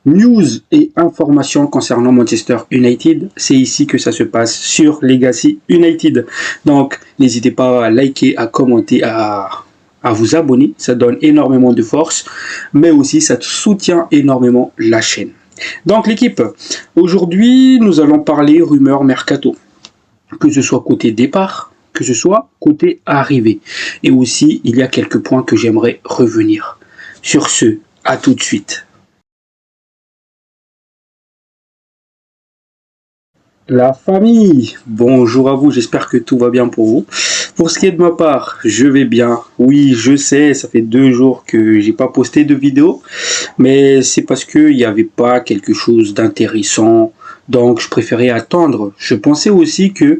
News et informations concernant Manchester United, c'est ici que ça se passe sur Legacy United. Donc, n'hésitez pas à liker, à commenter, à vous abonner. Ça donne énormément de force, mais aussi ça soutient énormément la chaîne. Donc, l'équipe, aujourd'hui, nous allons parler rumeurs mercato. Que ce soit côté départ, que ce soit côté arrivée. Et aussi, il y a quelques points que j'aimerais revenir. Sur ce, à tout de suite. La famille, bonjour à vous, j'espère que tout va bien pour vous. Pour ce qui est de ma part, je vais bien. Oui, je sais, ça fait 2 jours que j'ai pas posté de vidéo, mais c'est parce qu'il n'y avait pas quelque chose d'intéressant, donc je préférais attendre. Je pensais aussi que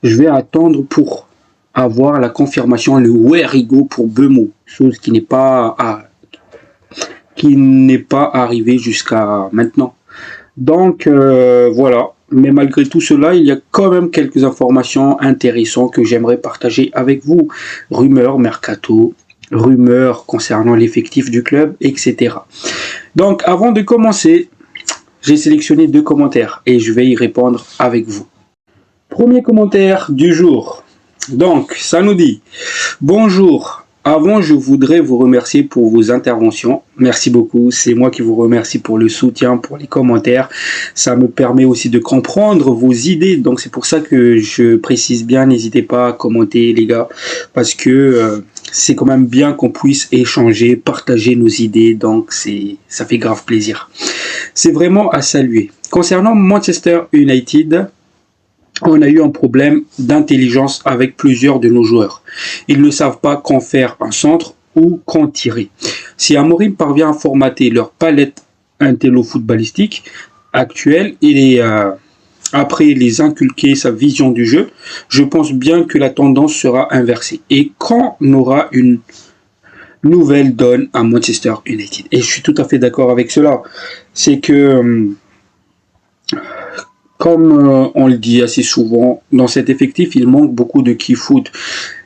je vais attendre pour avoir la confirmation, le where he go pour Bemo, chose qui n'est pas arrivée jusqu'à maintenant. Donc voilà, mais malgré tout cela, il y a quand même quelques informations intéressantes que j'aimerais partager avec vous. Rumeurs mercato, rumeurs concernant l'effectif du club, etc. Donc avant de commencer, j'ai sélectionné 2 commentaires et je vais y répondre avec vous. Premier commentaire du jour. Donc, ça nous dit « Bonjour, avant je voudrais vous remercier pour vos interventions. Merci beaucoup, c'est moi qui vous remercie pour le soutien, pour les commentaires. Ça me permet aussi de comprendre vos idées. Donc c'est pour ça que je précise bien, n'hésitez pas à commenter les gars, parce que c'est quand même bien qu'on puisse échanger, partager nos idées. Donc ça fait grave plaisir. C'est vraiment à saluer. Concernant Manchester United, on a eu un problème d'intelligence avec plusieurs de nos joueurs. Ils ne savent pas quand faire un centre ou quand tirer. Si Amorim parvient à formater leur palette intello-footballistique actuelle et après les inculquer sa vision du jeu, je pense bien que la tendance sera inversée. Et quand on aura une nouvelle donne à Manchester United. Et je suis tout à fait d'accord avec cela. C'est que comme on le dit assez souvent, dans cet effectif, il manque beaucoup de key-foot.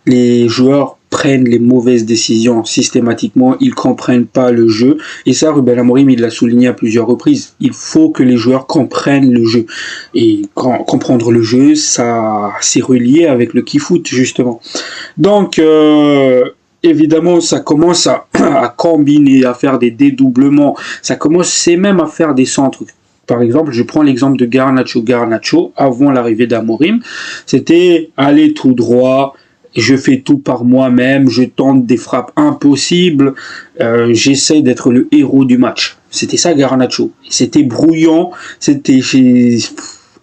Les joueurs prennent les mauvaises décisions systématiquement, ils comprennent pas le jeu. Et ça, Ruben Amorim, il l'a souligné à plusieurs reprises. Il faut que les joueurs comprennent le jeu. Et comprendre le jeu, ça c'est relié avec le key-foot, justement. Donc, évidemment, ça commence à combiner, à faire des dédoublements. Ça commence même à faire des centres. Par exemple, je prends l'exemple de Garnacho. Garnacho, avant l'arrivée d'Amorim, c'était aller tout droit, je fais tout par moi-même, je tente des frappes impossibles, j'essaie d'être le héros du match. C'était ça Garnacho. C'était brouillant, c'était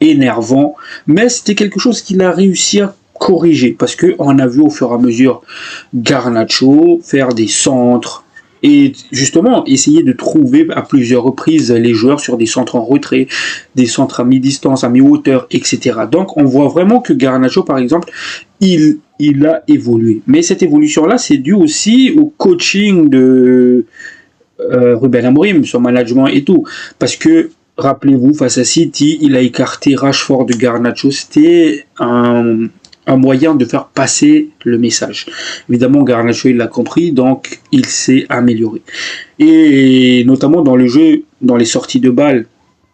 énervant, mais c'était quelque chose qu'il a réussi à corriger, parce qu'on a vu au fur et à mesure Garnacho faire des centres, et justement essayer de trouver à plusieurs reprises les joueurs sur des centres en retrait, des centres à mi-distance, à mi-hauteur, etc. Donc on voit vraiment que Garnacho, par exemple, il a évolué. Mais cette évolution-là, c'est dû aussi au coaching de Ruben Amorim, son management et tout. Parce que, rappelez-vous, face à City, il a écarté Rashford de Garnacho. C'était un moyen de faire passer le message. Évidemment, Garnacho, il l'a compris, donc il s'est amélioré. Et notamment dans le jeu, dans les sorties de balles,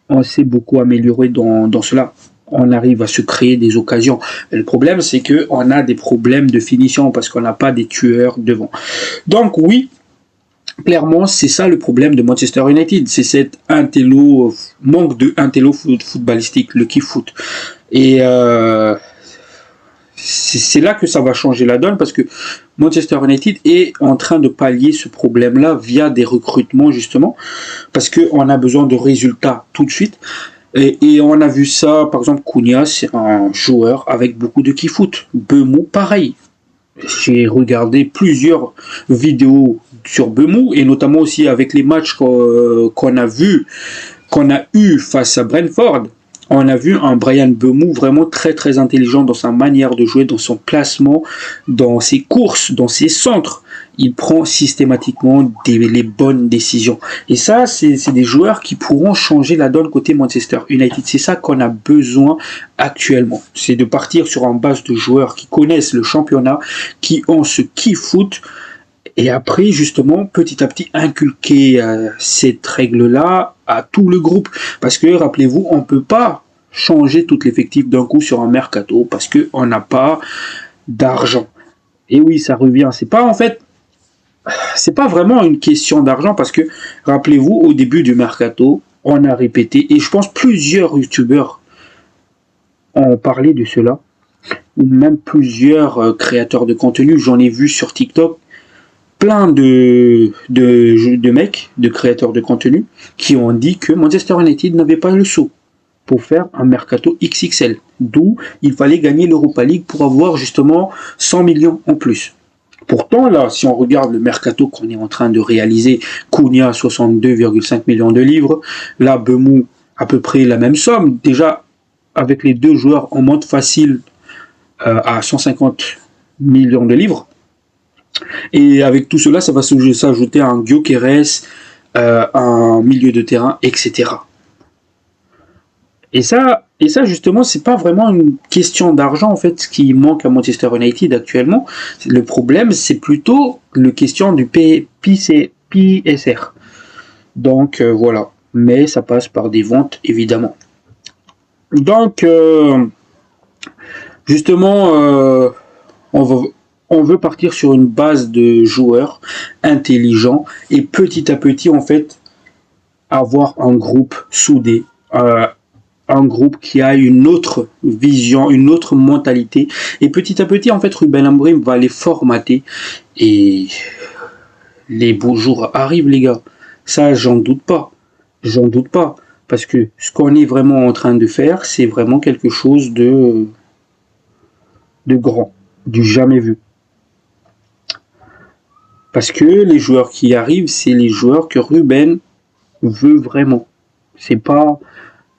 on s'est beaucoup amélioré dans cela. On arrive à se créer des occasions. Et le problème, c'est qu'on a des problèmes de finition parce qu'on n'a pas des tueurs devant. Donc oui, clairement, c'est ça le problème de Manchester United. C'est cet manque de intello footballistique, le key foot. Et c'est là que ça va changer la donne parce que Manchester United est en train de pallier ce problème-là via des recrutements justement parce qu'on a besoin de résultats tout de suite. Et on a vu ça, par exemple, Cunha, c'est un joueur avec beaucoup de kick-foot. Bemou, pareil. J'ai regardé plusieurs vidéos sur Bemou et notamment aussi avec les matchs qu'on a eu face à Brentford. On a vu un Bryan Bemou vraiment très très intelligent dans sa manière de jouer, dans son placement, dans ses courses, dans ses centres. Il prend systématiquement les bonnes décisions. Et ça, c'est des joueurs qui pourront changer la donne côté Manchester United. C'est ça qu'on a besoin actuellement. C'est de partir sur une base de joueurs qui connaissent le championnat, qui ont ce kick foot Et après, justement, petit à petit, inculquer cette règle-là à tout le groupe. Parce que, rappelez-vous, on ne peut pas changer tout l'effectif d'un coup sur un mercato parce qu'on n'a pas d'argent. Et oui, ça revient. C'est pas vraiment une question d'argent parce que, rappelez-vous, au début du mercato, on a répété, et je pense plusieurs youtubeurs ont parlé de cela, ou même plusieurs créateurs de contenu, j'en ai vu sur TikTok, plein de mecs, de créateurs de contenu, qui ont dit que Manchester United n'avait pas le sou pour faire un mercato XXL. D'où il fallait gagner l'Europa League pour avoir justement 100 millions en plus. Pourtant, là, si on regarde le mercato qu'on est en train de réaliser, Cunha 62,5 millions de livres, là, Bemou à peu près la même somme. Déjà, avec les deux joueurs, on monte facile à 150 millions de livres. Et avec tout cela, ça va s'ajouter à un Gyökeres, un milieu de terrain, etc. Et ça justement, c'est pas vraiment une question d'argent, en fait, ce qui manque à Manchester United actuellement. Le problème, c'est plutôt la question du PSR. Donc, voilà. Mais ça passe par des ventes, évidemment. Donc, justement, on veut partir sur une base de joueurs intelligents et petit à petit, en fait, avoir un groupe soudé, un groupe qui a une autre vision, une autre mentalité. Et petit à petit, en fait, Ruben Amorim va les formater. Et les beaux jours arrivent, les gars. Ça, j'en doute pas. J'en doute pas. Parce que ce qu'on est vraiment en train de faire, c'est vraiment quelque chose de grand, du jamais vu. Parce que les joueurs qui arrivent, c'est les joueurs que Ruben veut vraiment. C'est pas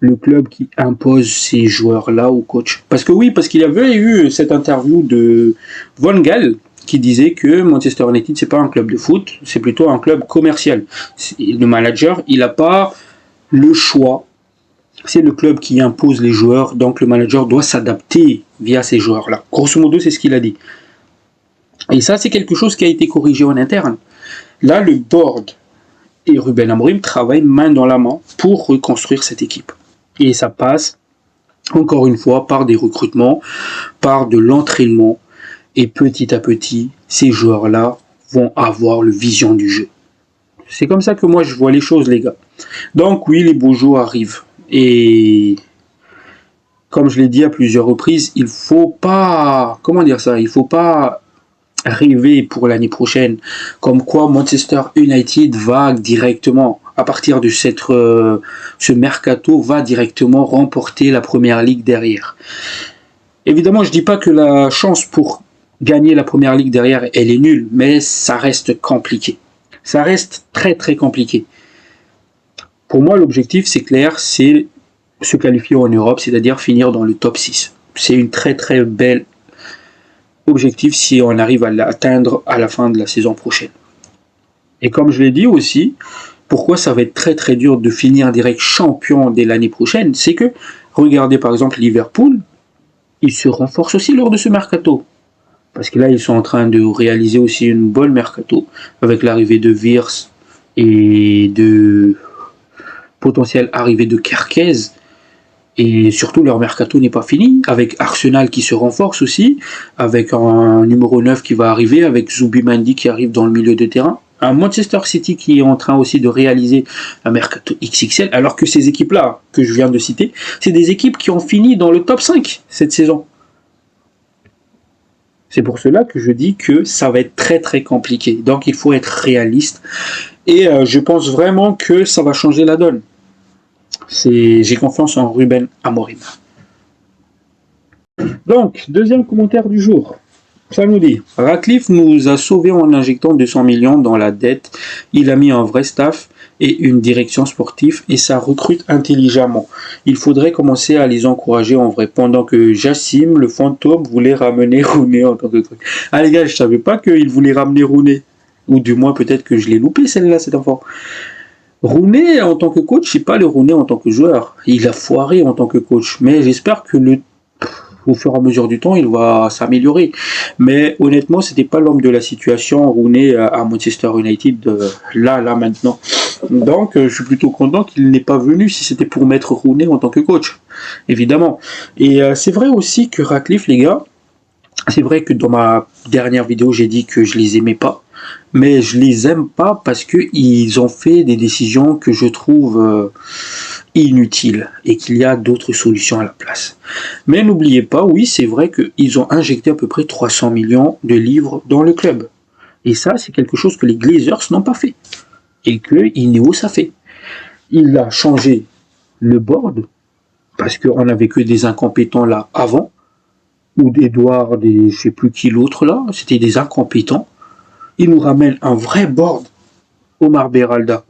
le club qui impose ces joueurs-là au coach. Parce qu'il y avait eu cette interview de Van Gaal qui disait que Manchester United, c'est pas un club de foot, c'est plutôt un club commercial. Le manager, il n'a pas le choix. C'est le club qui impose les joueurs, donc le manager doit s'adapter via ces joueurs-là. Grosso modo, c'est ce qu'il a dit. Et ça, c'est quelque chose qui a été corrigé en interne. Là, le board et Ruben Amorim travaillent main dans la main pour reconstruire cette équipe. Et ça passe, encore une fois, par des recrutements, par de l'entraînement. Et petit à petit, ces joueurs-là vont avoir le vision du jeu. C'est comme ça que moi, je vois les choses, les gars. Donc oui, les beaux jours arrivent. Et comme je l'ai dit à plusieurs reprises, il faut pas... Comment dire ça ? Il faut pas rêver pour l'année prochaine. Comme quoi Manchester United va directement... à partir de ce mercato, va directement remporter la Première Ligue derrière. Évidemment, je ne dis pas que la chance pour gagner la Première Ligue derrière, elle est nulle, mais ça reste compliqué. Ça reste très très compliqué. Pour moi, l'objectif, c'est clair, c'est se qualifier en Europe, c'est-à-dire finir dans le top 6. C'est une très très belle objectif si on arrive à l'atteindre à la fin de la saison prochaine. Et comme je l'ai dit aussi, pourquoi ça va être très très dur de finir direct champion dès l'année prochaine, c'est que, regardez par exemple Liverpool, ils se renforcent aussi lors de ce mercato. Parce que là, ils sont en train de réaliser aussi une bonne mercato, avec l'arrivée de Wirtz et de potentielle arrivée de Kerkez. Et surtout, leur mercato n'est pas fini, avec Arsenal qui se renforce aussi, avec un numéro 9 qui va arriver, avec Zubimendi qui arrive dans le milieu de terrain. Un Manchester City qui est en train aussi de réaliser un mercato XXL, alors que ces équipes-là, que je viens de citer, c'est des équipes qui ont fini dans le top 5 cette saison. C'est pour cela que je dis que ça va être très très compliqué. Donc il faut être réaliste. Et je pense vraiment que ça va changer la donne. J'ai confiance en Ruben Amorim. Donc, deuxième commentaire du jour. Ça nous dit, Ratcliffe nous a sauvés en injectant 200 millions dans la dette. Il a mis un vrai staff et une direction sportive et ça recrute intelligemment. Il faudrait commencer à les encourager en vrai. Pendant que Jassim, le fantôme, voulait ramener Rooney en tant que truc. Ah les gars, je savais pas qu'il voulait ramener Rooney. Ou du moins peut-être que je l'ai loupé celle-là, cet enfant. Rooney en tant que coach, c'est pas le Rooney en tant que joueur. Il a foiré en tant que coach. Mais j'espère que au fur et à mesure du temps, il va s'améliorer. Mais honnêtement, c'était pas l'homme de la situation Rooney à Manchester United là maintenant. Donc, je suis plutôt content qu'il n'ait pas venu si c'était pour mettre Rooney en tant que coach, évidemment. Et c'est vrai aussi que Ratcliffe, les gars, c'est vrai que dans ma dernière vidéo, j'ai dit que je les aimais pas, mais je les aime pas parce que ils ont fait des décisions que je trouve inutiles et qu'il y a d'autres solutions à la place. Mais n'oubliez pas, oui, c'est vrai qu'ils ont injecté à peu près 300 millions de livres dans le club. Et ça, c'est quelque chose que les Glazers n'ont pas fait et que Ineos a fait. Il a changé le board parce qu'on n'avait que des incompétents là avant, ou d'Edouard, je sais plus qui l'autre là, c'était des incompétents. Il nous ramène un vrai board. Omar Beralda,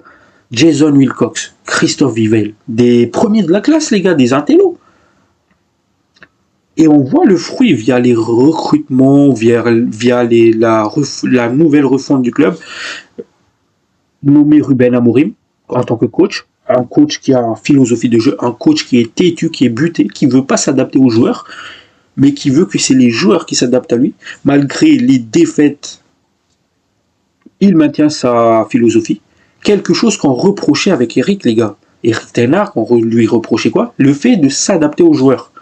Jason Wilcox, Christophe Vivel, des premiers de la classe, les gars, des intellos. Et on voit le fruit via les recrutements, via la nouvelle refonte du club, nommé Ruben Amorim en tant que coach, un coach qui a une philosophie de jeu, un coach qui est têtu, qui est buté, qui ne veut pas s'adapter aux joueurs, mais qui veut que c'est les joueurs qui s'adaptent à lui. Malgré les défaites, il maintient sa philosophie. Quelque chose qu'on reprochait avec Eric, les gars. Eric Ten Hag, on lui reprochait quoi? Le fait de s'adapter aux joueurs.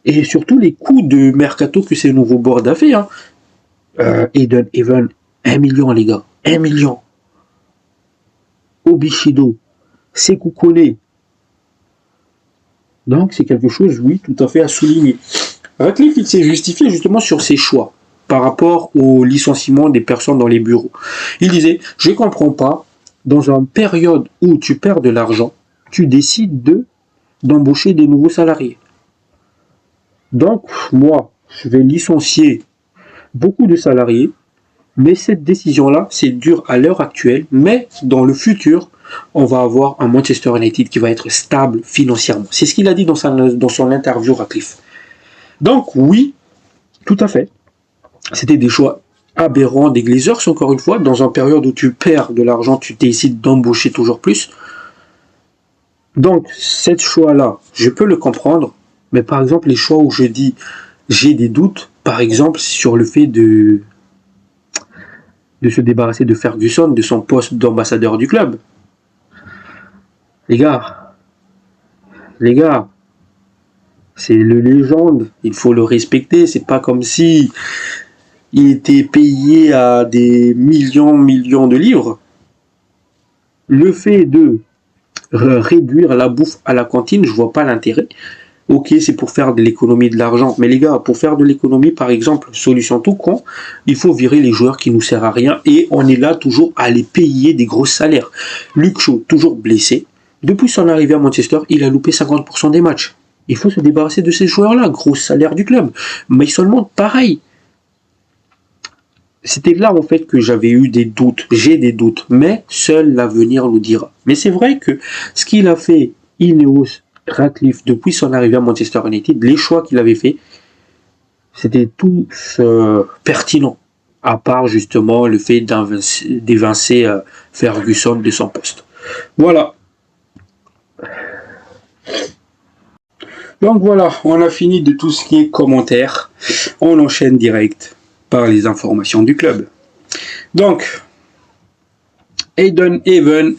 Et surtout les coûts de mercato que ces nouveaux boards a fait. Hein. Eden Even, 1 million, les gars. 1 million. Obishido, Sekou Kone. Donc c'est quelque chose, oui, tout à fait à souligner. Ratcliffe, il s'est justifié justement sur ses choix par rapport au licenciement des personnes dans les bureaux. Il disait, je ne comprends pas, dans une période où tu perds de l'argent, tu décides d'embaucher des nouveaux salariés. Donc, moi, je vais licencier beaucoup de salariés, mais cette décision-là, c'est dur à l'heure actuelle, mais dans le futur, on va avoir un Manchester United qui va être stable financièrement. C'est ce qu'il a dit dans son interview, Ratcliffe. Donc, oui, tout à fait. C'était des choix aberrants des Glazers, encore une fois. Dans une période où tu perds de l'argent, tu décides d'embaucher toujours plus. Donc, ce choix-là, je peux le comprendre. Mais par exemple, les choix où je dis j'ai des doutes, par exemple, sur le fait de se débarrasser de Ferguson, de son poste d'ambassadeur du club. Les gars, c'est le légende, il faut le respecter. C'est pas comme si il était payé à des millions de livres. Le fait de réduire la bouffe à la cantine, je vois pas l'intérêt. Ok, c'est pour faire de l'économie de l'argent. Mais les gars, pour faire de l'économie, par exemple, solution tout con, il faut virer les joueurs qui nous servent à rien et on est là toujours à les payer des gros salaires. Luke Shaw, toujours blessé. Depuis son arrivée à Manchester, il a loupé 50% des matchs. Il faut se débarrasser de ces joueurs-là, gros salaire du club. Mais seulement pareil. C'était là en fait que j'avais eu des doutes, j'ai des doutes, mais seul l'avenir nous dira. Mais c'est vrai que ce qu'il a fait, Ineos, Ratcliffe, depuis son arrivée à Manchester United, les choix qu'il avait fait, c'était tous pertinents, à part justement le fait d'évincer Ferguson de son poste. Voilà. Donc voilà, on a fini de tout ce qui est commentaires. On enchaîne direct par les informations du club. Donc, Aiden Even,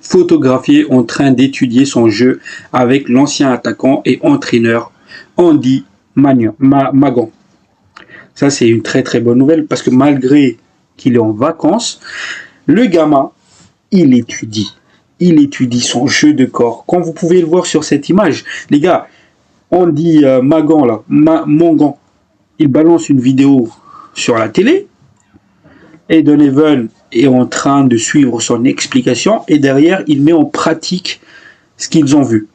photographié en train d'étudier son jeu avec l'ancien attaquant et entraîneur Andy Magan. Ça, c'est une très très bonne nouvelle parce que malgré qu'il est en vacances, le gamin, il étudie son jeu de corps. Comme vous pouvez le voir sur cette image, les gars, Andy Magan, là, Mangan, il balance une vidéo sur la télé. Aiden Even est en train de suivre son explication et derrière, il met en pratique ce qu'ils ont vu.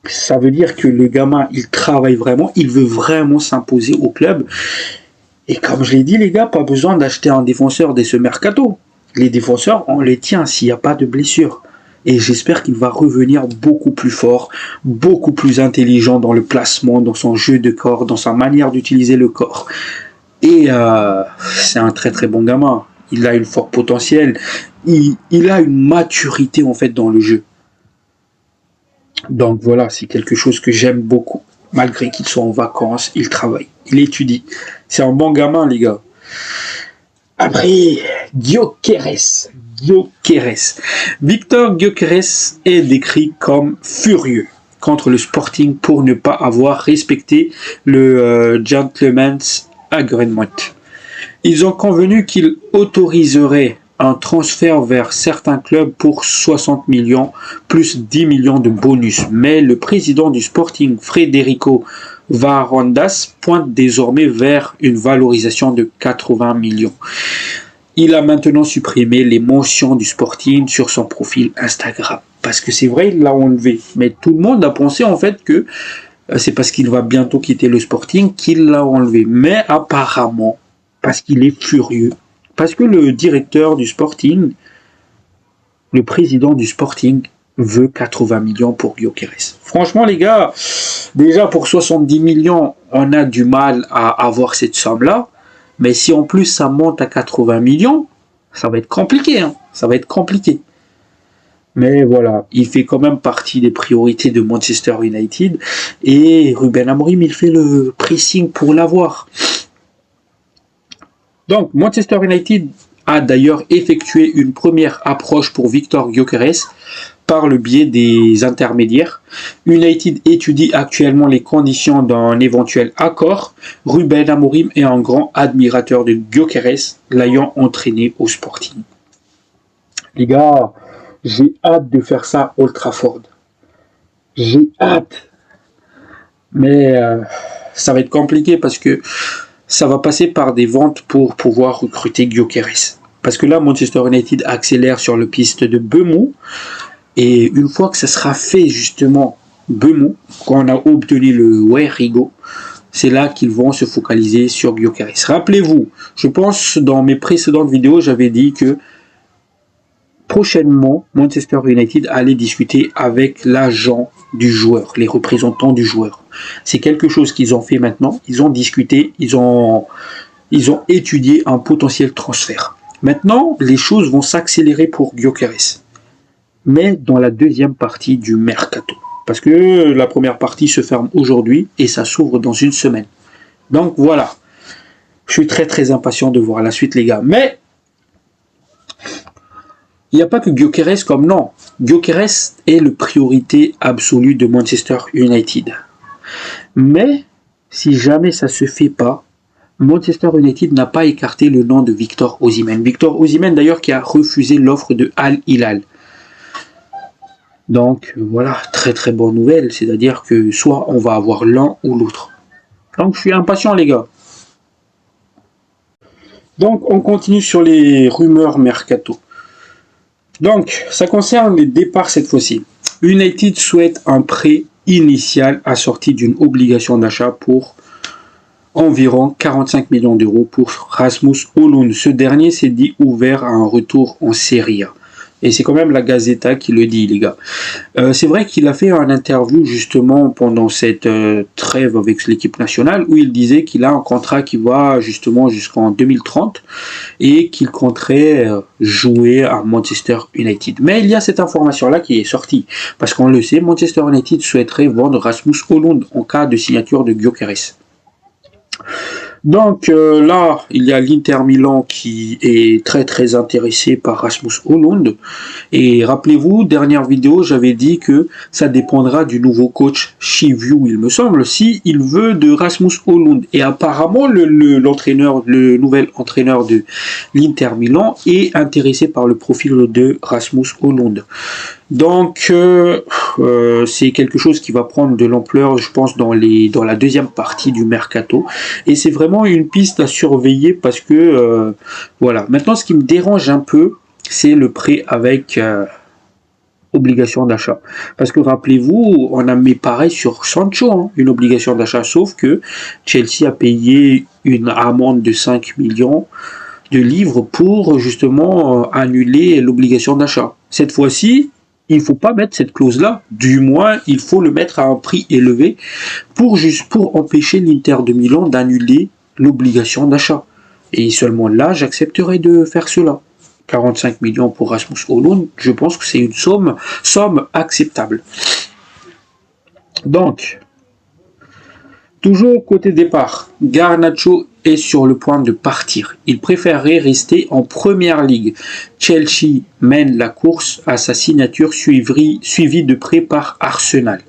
Ça veut dire que le gamin, il travaille vraiment, il veut vraiment s'imposer au club. Et comme je l'ai dit, les gars, pas besoin d'acheter un défenseur dès ce mercato. Les défenseurs, on les tient s'il n'y a pas de blessure. Et j'espère qu'il va revenir beaucoup plus fort, beaucoup plus intelligent dans le placement, dans son jeu de corps, dans sa manière d'utiliser le corps. Et c'est un très très bon gamin. Il a une fort potentiel. Il a une maturité en fait dans le jeu. Donc voilà, c'est quelque chose que j'aime beaucoup. Malgré qu'il soit en vacances, il travaille, il étudie. C'est un bon gamin, les gars. Après, Gyökeres. Gyökeres. Victor Gyökeres est décrit comme furieux contre le Sporting pour ne pas avoir respecté le Gentleman's Agreement. Ils ont convenu qu'ils autoriseraient un transfert vers certains clubs pour 60 millions plus 10 millions de bonus. Mais le président du Sporting, Frederico Varandas, pointe désormais vers une valorisation de 80 millions. Il a maintenant supprimé les mentions du Sporting sur son profil Instagram. Parce que c'est vrai, il l'a enlevé. Mais tout le monde a pensé en fait que c'est parce qu'il va bientôt quitter le Sporting qu'il l'a enlevé. Mais apparemment, parce qu'il est furieux, parce que le directeur du Sporting, le président du Sporting, veut 80 millions pour Gyökeres. Franchement, les gars, déjà pour 70 millions, on a du mal à avoir cette somme-là. Mais si en plus ça monte à 80 millions, ça va être compliqué. Hein. Ça va être compliqué. Mais voilà, il fait quand même partie des priorités de Manchester United. Et Ruben Amorim, il fait le pressing pour l'avoir. Donc, Manchester United a d'ailleurs effectué une première approche pour Victor Gyökeres par le biais des intermédiaires. United étudie actuellement les conditions d'un éventuel accord. Ruben Amorim est un grand admirateur de Gyökeres, l'ayant entraîné au Sporting. Les gars, j'ai hâte de faire ça à Old Trafford. J'ai hâte. Mais ça va être compliqué parce que ça va passer par des ventes pour pouvoir recruter Gyökeres. Parce que là, Manchester United accélère sur le piste de Bemou. Et une fois que ça sera fait, justement, Bemou, quand on a obtenu le Rigo, c'est là qu'ils vont se focaliser sur Gyökeres. Rappelez-vous, je pense dans mes précédentes vidéos, j'avais dit que prochainement, Manchester United allait discuter avec l'agent du joueur, les représentants du joueur. C'est quelque chose qu'ils ont fait maintenant. Ils ont discuté, ils ont étudié un potentiel transfert. Maintenant, les choses vont s'accélérer pour Gyökeres. Mais dans la deuxième partie du mercato. Parce que la première partie se ferme aujourd'hui et ça s'ouvre dans une semaine. Donc voilà. Je suis très très impatient de voir la suite, les gars. Mais il n'y a pas que Gyökeres comme non. Gyökeres est la priorité absolue de Manchester United. Mais si jamais ça ne se fait pas, Manchester United n'a pas écarté le nom de Victor Osimhen. Victor Osimhen d'ailleurs qui a refusé l'offre de Al Hilal. Donc voilà, très très bonne nouvelle, c'est-à-dire que soit on va avoir l'un ou l'autre. Donc je suis impatient les gars. Donc on continue sur les rumeurs mercato. Donc ça concerne les départs cette fois-ci. United souhaite un prêt initial assorti d'une obligation d'achat pour environ 45 millions d'euros pour Rasmus Højlund. Ce dernier s'est dit ouvert à un retour en Serie A. Et c'est quand même la Gazzetta qui le dit, les gars. C'est vrai qu'il a fait un interview justement pendant cette trêve avec l'équipe nationale où il disait qu'il a un contrat qui va justement jusqu'en 2030 et qu'il compterait jouer à Manchester United. Mais il y a cette information-là qui est sortie. Parce qu'on le sait, Manchester United souhaiterait vendre Rasmus Højlund en cas de signature de Gyökeres. Donc là, il y a l'Inter Milan qui est très très intéressé par Rasmus Højlund. Et rappelez-vous, dernière vidéo, j'avais dit que ça dépendra du nouveau coach Chiviu, il me semble, si il veut de Rasmus Højlund. Et apparemment, le nouvel entraîneur de l'Inter Milan est intéressé par le profil de Rasmus Højlund. Donc c'est quelque chose qui va prendre de l'ampleur, je pense, dans la deuxième partie du mercato. Et c'est vraiment une piste à surveiller parce que voilà. Maintenant, ce qui me dérange un peu, c'est le prêt avec obligation d'achat. Parce que rappelez-vous, on a mis pareil sur Sancho, hein, une obligation d'achat, sauf que Chelsea a payé une amende de 5 millions de livres pour justement annuler l'obligation d'achat. Cette fois-ci, il ne faut pas mettre cette clause-là, du moins il faut le mettre à un prix élevé pour empêcher l'Inter de Milan d'annuler l'obligation d'achat. Et seulement là, j'accepterai de faire cela. 45 millions pour Rasmus Højlund, je pense que c'est une somme acceptable. Donc, toujours côté départ, Garnacho est sur le point de partir. Il préférerait rester en première ligue. Chelsea mène la course à sa signature suivie de près par Arsenal.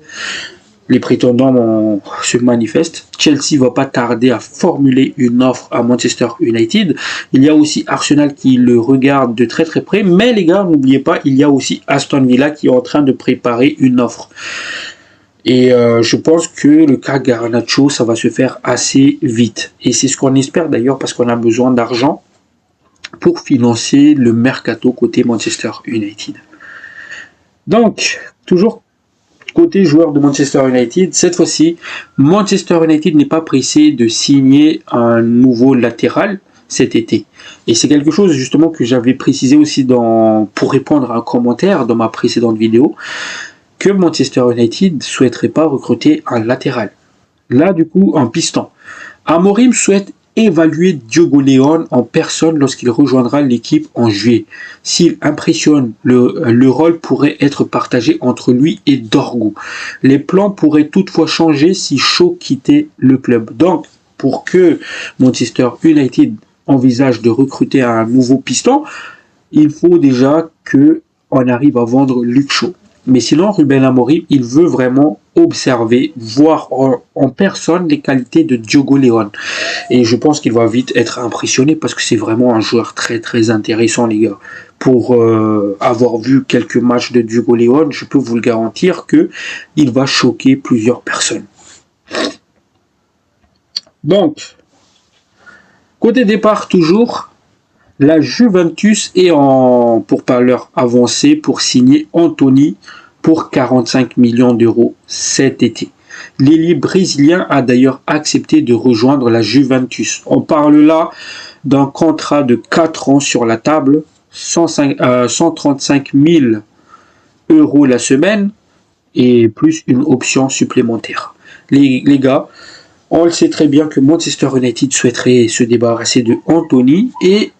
Les prétendants se manifestent. Chelsea va pas tarder à formuler une offre à Manchester United. Il y a aussi Arsenal qui le regarde de très très près. Mais les gars, n'oubliez pas, il y a aussi Aston Villa qui est en train de préparer une offre. Et je pense que le cas Garnacho, ça va se faire assez vite. Et c'est ce qu'on espère d'ailleurs parce qu'on a besoin d'argent pour financer le mercato côté Manchester United. Donc, toujours côté joueur de Manchester United, cette fois-ci, Manchester United n'est pas pressé de signer un nouveau latéral cet été. Et c'est quelque chose justement que j'avais précisé aussi pour répondre à un commentaire dans ma précédente vidéo, que Manchester United ne souhaiterait pas recruter un latéral. Là, du coup, un piston. Amorim souhaite évaluer Diogo León en personne lorsqu'il rejoindra l'équipe en juillet. S'il impressionne, le rôle pourrait être partagé entre lui et Dorgu. Les plans pourraient toutefois changer si Shaw quittait le club. Donc, pour que Manchester United envisage de recruter un nouveau piston, il faut déjà qu'on arrive à vendre Luke Shaw. Mais sinon, Ruben Amorim, il veut vraiment observer, voir en personne les qualités de Diogo León. Et je pense qu'il va vite être impressionné parce que c'est vraiment un joueur très très intéressant, les gars. Pour avoir vu quelques matchs de Diogo León, je peux vous le garantir qu'il va choquer plusieurs personnes. Donc, côté départ toujours, la Juventus est en pourparlers avancé pour signer Anthony pour 45 millions d'euros cet été. L'ailier brésilien a d'ailleurs accepté de rejoindre la Juventus. On parle là d'un contrat de 4 ans sur la table, 135 000 euros la semaine et plus une option supplémentaire. Les gars, on le sait très bien que Manchester United souhaiterait se débarrasser de Anthony et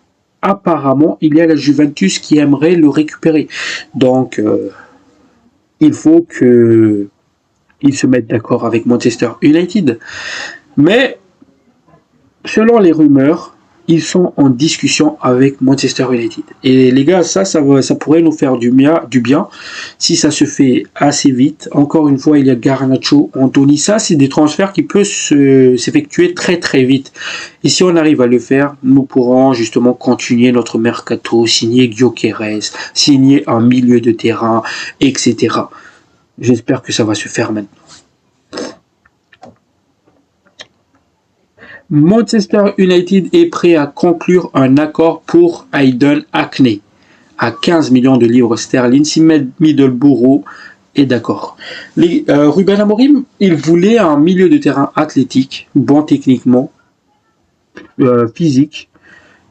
apparemment, il y a la Juventus qui aimerait le récupérer. Donc, il faut qu'ils se mettent d'accord avec Manchester United. Mais, selon les rumeurs, ils sont en discussion avec Manchester United. Et les gars, ça pourrait nous faire du bien si ça se fait assez vite. Encore une fois, il y a Garnacho, Anthony. Ça, c'est des transferts qui peuvent s'effectuer très très vite. Et si on arrive à le faire, nous pourrons justement continuer notre mercato, signer Gyökeres, signer un milieu de terrain, etc. J'espère que ça va se faire maintenant. Manchester United est prêt à conclure un accord pour Aiden Hackney à 15 millions de livres sterling si Middlesbrough est d'accord. Ruben Amorim, il voulait un milieu de terrain athlétique, bon techniquement, physique,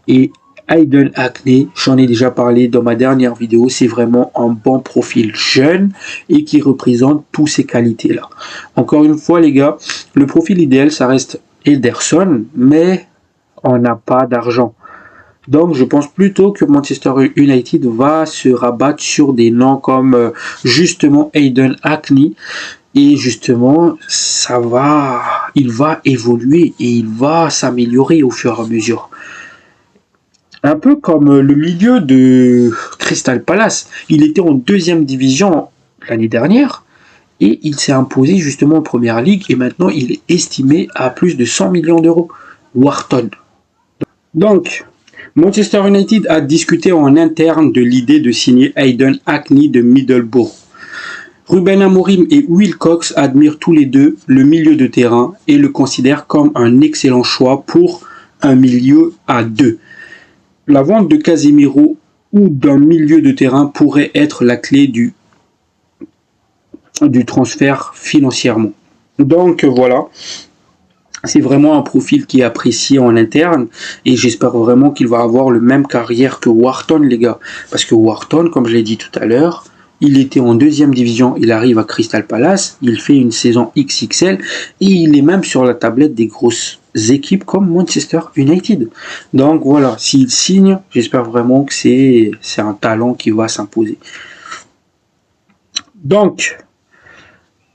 et Aiden Hackney, j'en ai déjà parlé dans ma dernière vidéo, c'est vraiment un bon profil jeune et qui représente toutes ces qualités-là. Encore une fois les gars, le profil idéal ça reste Ederson, mais on n'a pas d'argent. Donc je pense plutôt que Manchester United va se rabattre sur des noms comme justement Aiden Hackney. Et justement, il va évoluer et il va s'améliorer au fur et à mesure. Un peu comme le milieu de Crystal Palace. Il était en deuxième division l'année dernière. Et il s'est imposé justement en première ligue et maintenant il est estimé à plus de 100 millions d'euros. Wharton. Donc, Manchester United a discuté en interne de l'idée de signer Aiden Hackney de Middlesbrough. Ruben Amorim et Will Cox admirent tous les deux le milieu de terrain et le considèrent comme un excellent choix pour un milieu à deux. La vente de Casemiro ou d'un milieu de terrain pourrait être la clé du transfert financièrement. Donc voilà, c'est vraiment un profil qui est apprécié en interne et j'espère vraiment qu'il va avoir le même carrière que Wharton les gars. Parce que Wharton, comme je l'ai dit tout à l'heure, il était en deuxième division, il arrive à Crystal Palace, il fait une saison XXL et il est même sur la tablette des grosses équipes comme Manchester United. Donc voilà, s'il signe, j'espère vraiment que c'est un talent qui va s'imposer. Donc,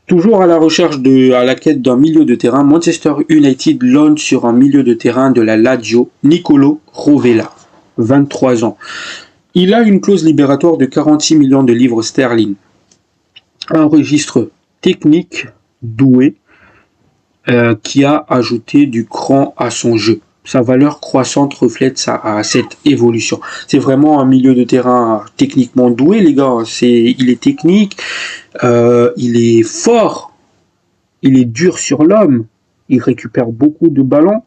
Toujours à la recherche à la quête d'un milieu de terrain, Manchester United lance sur un milieu de terrain de la Lazio, Nicolo Rovella, 23 ans. Il a une clause libératoire de 46 millions de livres sterling. Un registre technique doué qui a ajouté du cran à son jeu. Sa valeur croissante reflète cette évolution. C'est vraiment un milieu de terrain techniquement doué, les gars. Il est technique, il est fort, il est dur sur l'homme, il récupère beaucoup de ballons.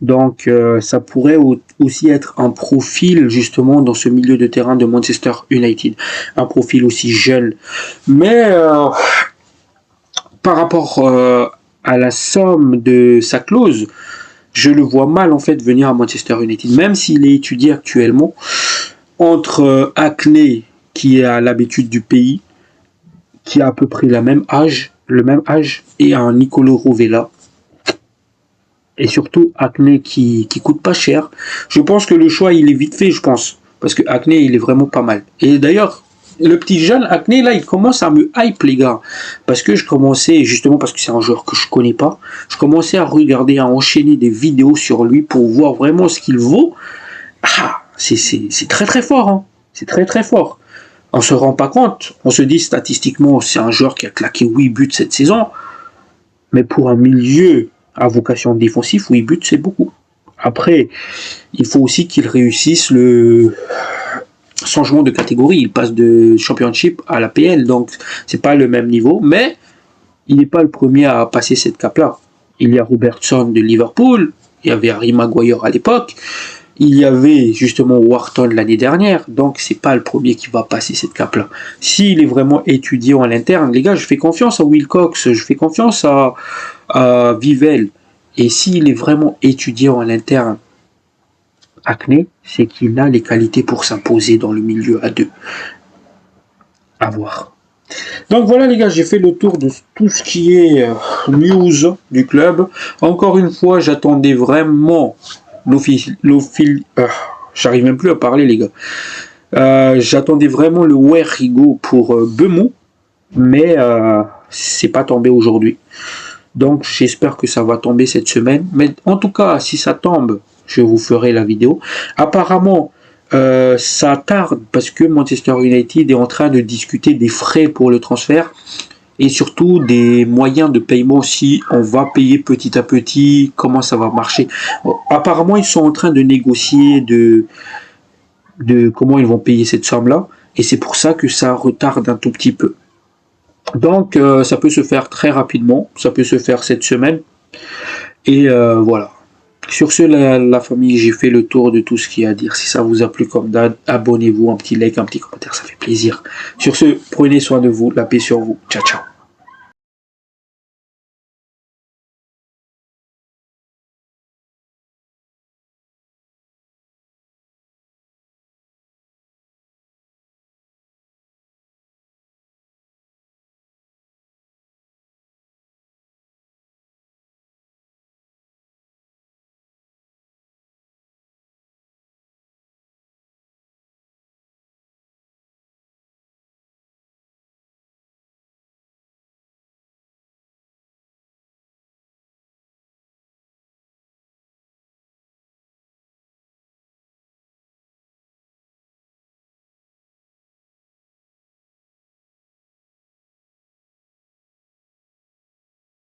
Donc ça pourrait aussi être un profil justement dans ce milieu de terrain de Manchester United. Un profil aussi jeune. Mais par rapport à la somme de sa clause, je le vois mal en fait venir à Manchester United, même s'il est étudié actuellement entre Hackney, qui est à l'habitude du pays, qui a à peu près le même âge, et un Nicolo Rovella. Et surtout Hackney qui coûte pas cher. Je pense que le choix il est vite fait, je pense, parce que Hackney il est vraiment pas mal. Et d'ailleurs, le petit jeune Hackney là, il commence à me hype les gars, parce que je commençais, justement parce que c'est un joueur que je connais pas, je commençais à regarder, à enchaîner des vidéos sur lui pour voir vraiment ce qu'il vaut. Ah, c'est très très fort, hein. C'est très très fort. On se rend pas compte, on se dit statistiquement c'est un joueur qui a claqué 8 buts cette saison, mais pour un milieu à vocation défensive, 8 buts c'est beaucoup. Après, il faut aussi qu'il réussisse le changement de catégorie. Il passe de Championship à la PL, donc c'est pas le même niveau, mais il n'est pas le premier à passer cette cape-là. Il y a Robertson de Liverpool, il y avait Harry Maguire à l'époque, il y avait justement Wharton l'année dernière, donc c'est pas le premier qui va passer cette cape-là. S'il est vraiment étudié en interne, les gars, je fais confiance à Wilcox, je fais confiance à Vivell, et s'il est vraiment étudié en interne, Hackney, c'est qu'il a les qualités pour s'imposer dans le milieu à deux. À voir. Donc voilà les gars, j'ai fait le tour de tout ce qui est news du club. Encore une fois, j'attendais vraiment j'arrive même plus à parler les gars. J'attendais vraiment le Where He Go pour Bemou, mais c'est pas tombé aujourd'hui. Donc j'espère que ça va tomber cette semaine. Mais en tout cas, si ça tombe, je vous ferai la vidéo. Apparemment, ça tarde parce que Manchester United est en train de discuter des frais pour le transfert et surtout des moyens de paiement, si on va payer petit à petit, comment ça va marcher. Apparemment, ils sont en train de négocier de comment ils vont payer cette somme-là, et c'est pour ça que ça retarde un tout petit peu. Donc, ça peut se faire très rapidement, ça peut se faire cette semaine, et voilà. Sur ce, la famille, j'ai fait le tour de tout ce qu'il y a à dire. Si ça vous a plu comme d'hab, abonnez-vous, un petit like, un petit commentaire, ça fait plaisir. Sur ce, prenez soin de vous, la paix sur vous. Ciao, ciao.